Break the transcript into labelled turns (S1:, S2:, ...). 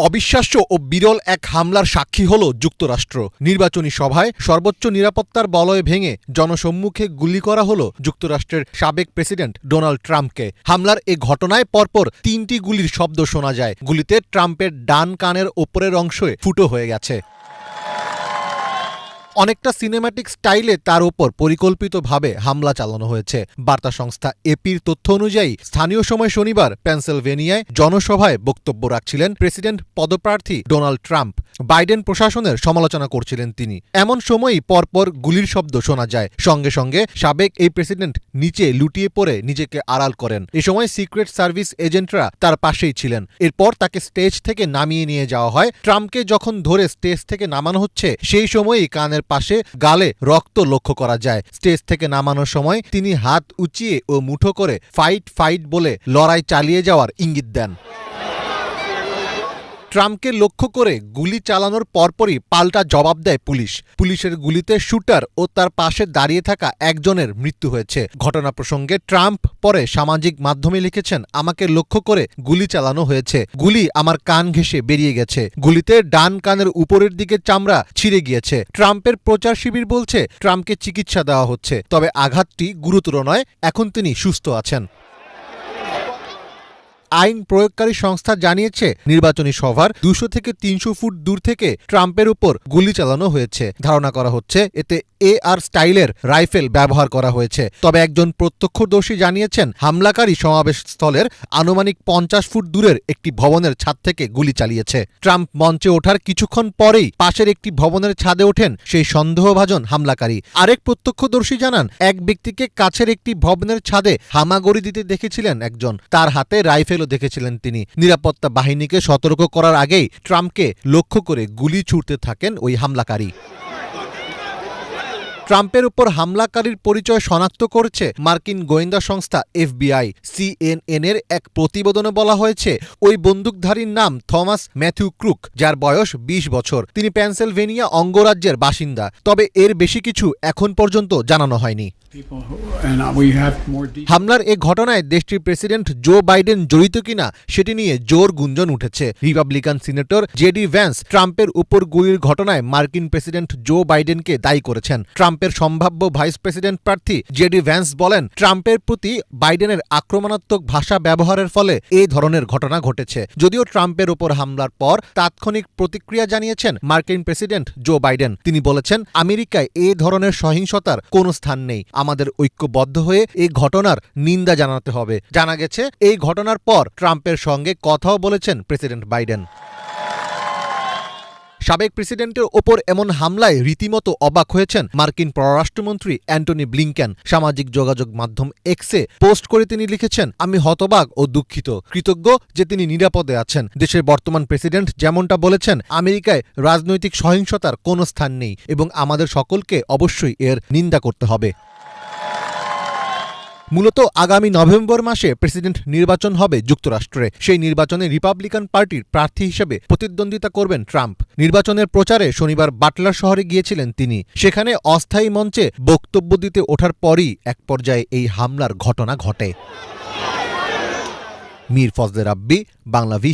S1: অবিশ্বাস্য ও বিরল এক হামলার সাক্ষী হল যুক্তরাষ্ট্র। নির্বাচনী সভায় সর্বোচ্চ নিরাপত্তার বলয় ভেঙে জনসম্মুখে গুলি করা হল যুক্তরাষ্ট্রের সাবেক প্রেসিডেন্ট ডোনাল্ড ট্রাম্পকে। হামলার এ ঘটনায় পরপর ৩টি গুলির শব্দ শোনা যায়। গুলিতে ট্রাম্পের ডান কানের ওপরের অংশে ফুটো হয়ে গেছে। অনেকটা সিনেম্যাটিক স্টাইলে তার ওপর পরিকল্পিতভাবে হামলা চালানো হয়েছে। বার্তা সংস্থা এপির তথ্য অনুযায়ী স্থানীয় সময় শনিবার পেনসিলভেনিয়ায় জনসভায় বক্তব্য রাখছিলেন প্রেসিডেন্ট পদপ্রার্থী ডোনাল্ড ট্রাম্প। বাইডেন প্রশাসনের সমালোচনা করছিলেন তিনি। এমন সময়ই পরপর গুলির শব্দ শোনা যায়। সঙ্গে সঙ্গে সাবেক এই প্রেসিডেন্ট নিচে লুটিয়ে পড়ে নিজেকে আড়াল করেন। এ সময় সিক্রেট সার্ভিস এজেন্টরা তার পাশেই ছিলেন। এরপর তাকে স্টেজ থেকে নামিয়ে নিয়ে যাওয়া হয়। ট্রাম্পকে যখন ধরে স্টেজ থেকে নামানো হচ্ছে সেই সময়ই কানের পাশে গালে রক্ত লক্ষ্য করা যায়। স্টেজ থেকে নামানোর সময় তিনি হাত উঁচিয়ে ও মুঠো করে ফাইট ফাইট বলে লড়াই চালিয়ে যাওয়ার ইঙ্গিত দেন। ট্রাম্পকে লক্ষ্য করে গুলি চালানোর পরপরই পাল্টা জবাব দেয় পুলিশ। পুলিশের গুলিতে শুটার ও তার পাশে দাঁড়িয়ে থাকা একজনের মৃত্যু হয়েছে। ঘটনা প্রসঙ্গে ট্রাম্প পরে সামাজিক মাধ্যমে লিখেছেন, আমাকে লক্ষ্য করে গুলি চালানো হয়েছে। গুলি আমার কান ঘেঁষে বেরিয়ে গেছে। গুলিতে ডান কানের উপরের দিকে চামড়া ছিঁড়ে গিয়েছে। ট্রাম্পের প্রচার শিবির বলছে ট্রাম্পকে চিকিৎসা দেওয়া হচ্ছে, তবে আঘাতটি গুরুতর নয়, এখন তিনি সুস্থ আছেন। আইন প্রয়োগকারী সংস্থা জানিয়েছে নির্বাচনী সভার ২০০ থেকে ৩০০ ফুট দূর থেকে ট্রাম্পের উপর গুলি চালানো হয়েছে। ধারণা করা হচ্ছে এতে AR স্টাইলের রাইফেল ব্যবহার করা হয়েছে। তবে একজন প্রত্যক্ষদর্শী জানিয়েছেন হামলাকারী সমাবেশস্থলের আনুমানিক ৫০ ফুট দূরের একটি ভবনের ছাদ থেকে গুলি চালিয়েছে। ট্রাম্প মঞ্চে ওঠার কিছুক্ষণ পরেই পাশের একটি ভবনের ছাদে ওঠেন সেই সন্দেহভাজন হামলাকারী। আরেক প্রত্যক্ষদর্শী জানান এক ব্যক্তিকে কাছের একটি ভবনের ছাদে হামাগুড়ি দিতে দেখেছিলেন একজন। তার হাতে রাইফেল দেখেছিলেন তিনি। নিরাপত্তা বাহিনীকে সতর্ক করার আগেই ট্রাম্পকে লক্ষ্য করে গুলি ছুড়তে থাকেন ওই হামলাকারী। ট্রাম্পের উপর হামলাকারীর পরিচয় শনাক্ত করেছে মার্কিন গোয়েন্দা সংস্থা FBI। CNN এর এক প্রতিবেদনে বলা হয়েছে ওই বন্দুকধারীর নাম থমাস ম্যাথিউ ক্রুক, যার বয়স ২০ বছর। তিনি পেনসিলভেনিয়া অঙ্গরাজ্যের বাসিন্দা। তবে এর বেশি কিছু এখন পর্যন্ত জানানো হয়নি। হামলার এ ঘটনায় দেশটির প্রেসিডেন্ট জো বাইডেন জড়িত কিনা সেটি নিয়ে জোর গুঞ্জন উঠেছে। রিপাবলিকান সিনেটর JD ভ্যান্স ট্রাম্পের উপর গুলির ঘটনায় মার্কিন প্রেসিডেন্ট জো বাইডেনকে দায়ী করেছেন। ট্রাম্পের সম্ভাব্য ভাইস প্রেসিডেন্ট প্রার্থী JD ভ্যান্স বলেন ট্রাম্পের প্রতি বাইডেনের আক্রমণাত্মক ভাষা ব্যবহারের ফলে এই ধরনের ঘটনা ঘটেছে। যদিও ট্রাম্পের উপর হামলার পর তাৎক্ষণিক প্রতিক্রিয়া জানিয়েছেন মার্কিন প্রেসিডেন্ট জো বাইডেন। তিনি বলেছেন আমেরিকায় এ ধরনের সহিংসতার কোনো স্থান নেই। আমাদের ঐক্যবদ্ধ হয়ে এই ঘটনার নিন্দা জানাতে হবে। জানা গেছে এই ঘটনার পর ট্রাম্পের সঙ্গে কথাও বলেছেন প্রেসিডেন্ট বাইডেন। সাবেক প্রেসিডেন্টের ওপর এমন হামলায় রীতিমতো অবাক হয়েছেন মার্কিন পররাষ্ট্রমন্ত্রী অ্যান্টনি ব্লিংকেন। সামাজিক যোগাযোগ মাধ্যম এক্সে পোস্ট করে তিনি লিখেছেন, আমি হতবাক ও দুঃখিত, কৃতজ্ঞ যে তিনি নিরাপদে আছেন। দেশের বর্তমান প্রেসিডেন্ট যেমনটা বলেছেন আমেরিকায় রাজনৈতিক সহিংসতার কোনো স্থান নেই এবং আমাদের সকলকে অবশ্যই এর নিন্দা করতে হবে। মূলত আগামী নভেম্বর মাসে প্রেসিডেন্ট নির্বাচন হবে যুক্তরাষ্ট্রে। সেই নির্বাচনে রিপাবলিকান পার্টির প্রার্থী হিসেবে প্রতিদ্বন্দ্বিতা করবেন ট্রাম্প। নির্বাচনের প্রচারে শনিবার বাটলার শহরে গিয়েছিলেন তিনি। সেখানে অস্থায়ী মঞ্চে বক্তব্য দিতে ওঠার পরই এক পর্যায়ে এই হামলার ঘটনা ঘটে। মীর ফজলে রাব্বি, বাংলা ভিশন।